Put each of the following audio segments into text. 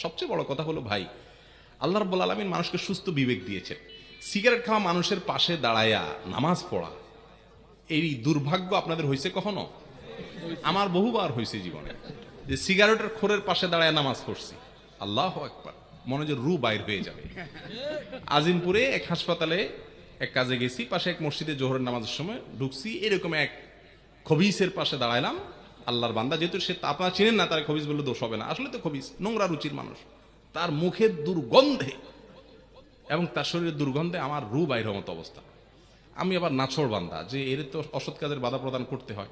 সবচেয়ে বড় কথা হলো ভাই, আল্লাহ রাব্বুল আলামিন মানুষকে সুস্থ বিবেক দিয়েছে। সিগারেট খাওয়া মানুষের পাশে দাঁড়ায়া নামাজ পড়া, এই দুর্ভাগ্য আপনাদের হয়েছে কখনো? আমার বহুবার হয়েছে জীবনে, যে সিগারেটের খোরের পাশে দাঁড়ায় নামাজ পড়ছি, আল্লাহু আকবার, মনে যে রু বাইর হয়ে যাবে। আজিমপুরে এক হাসপাতালে এক কাজে গেছি, পাশে এক মসজিদে জোহরের নামাজের সময় ঢুকছি, এরকম এক খবিসের পাশে দাঁড়াইলাম। আল্লাহর বান্দা, যেহেতু সে আপনারা চিনেন না, তার খবিস বললে দোষ হবে না, আসলে তো খবিস নোংরা রুচির মানুষ, তার মুখের দুর্গন্ধে এবং তার শরীরের দুর্গন্ধে আমার রু বাইরের মতো অবস্থা। আমি আবার নাছোড় বান্দা, যে এর তো অসৎ কাজের বাধা প্রদান করতে হয়,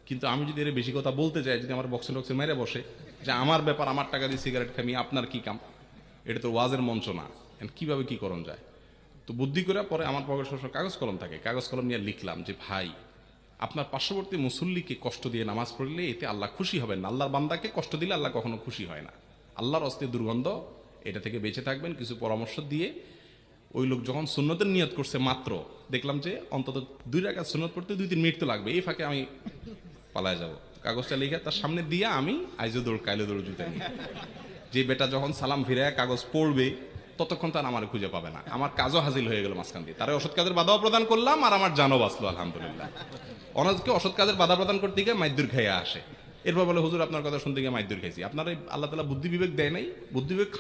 কিন্তু আমি যদি এর বেশি কথা বলতে যাই, যদি আমার বক্সে টক্সে মেরে বসে যে আমার ব্যাপার, আমার টাকা দিয়ে সিগারেট খামি, আপনার কি কাম, এটা তো ওয়াজের মঞ্চ না, কিভাবে কি করণ যায়। তো বুদ্ধি করে পরে আমার পকেটে সবসময় কাগজ কলম থাকে, কাগজ কলম নিয়ে লিখলাম যে ভাই, আপনার পার্শ্ববর্তী মুসল্লিকে কষ্ট দিয়ে নামাজ পড়লে এতে আল্লাহ খুশি হবেন না, আল্লাহর বান্দাকে কষ্ট দিলে আল্লাহ কখনো খুশি হয় না, আল্লাহর অস্তে দুর্গন্ধ, এটা থেকে বেঁচে থাকবেন। কিছু পরামর্শ দিয়ে ওই লোক যখন সুন্নতের নিয়ত করছে, মাত্র দেখলাম যে অন্তত 2 রাকাত সুন্নত পড়তে 2-3 মিনিট তো লাগবে, এই ফাঁকে আমি পালায় যাব। কাগজটা লিখে তার সামনে দিয়ে আমি আইজো দৌড় কাইলো দৌড় জুতে নিই, যে বেটা যখন সালাম ফিরে কাগজ পড়বে ততক্ষণ তার আমার খুঁজে পাবে না, আমার কাজও হাজির হয়ে গেল মাঝখান দিয়ে, তারা অসৎ কাজের বাধাও প্রদান করলাম আর আমার জানও বাঁচলো আলহামদুলিল্লাহ। অনাজকে অসৎ কাজের বাধা প্রদান করতে গিয়ে মাইদুর খেয়ে আসে, এরপর বলে হুজুর আপনার কথা শুনতে গিয়ে মাইদুর খাইছি। আপনার আল্লাহ তাআলা বুদ্ধি বিবেক দেয় নাই, বুদ্ধি বিবেক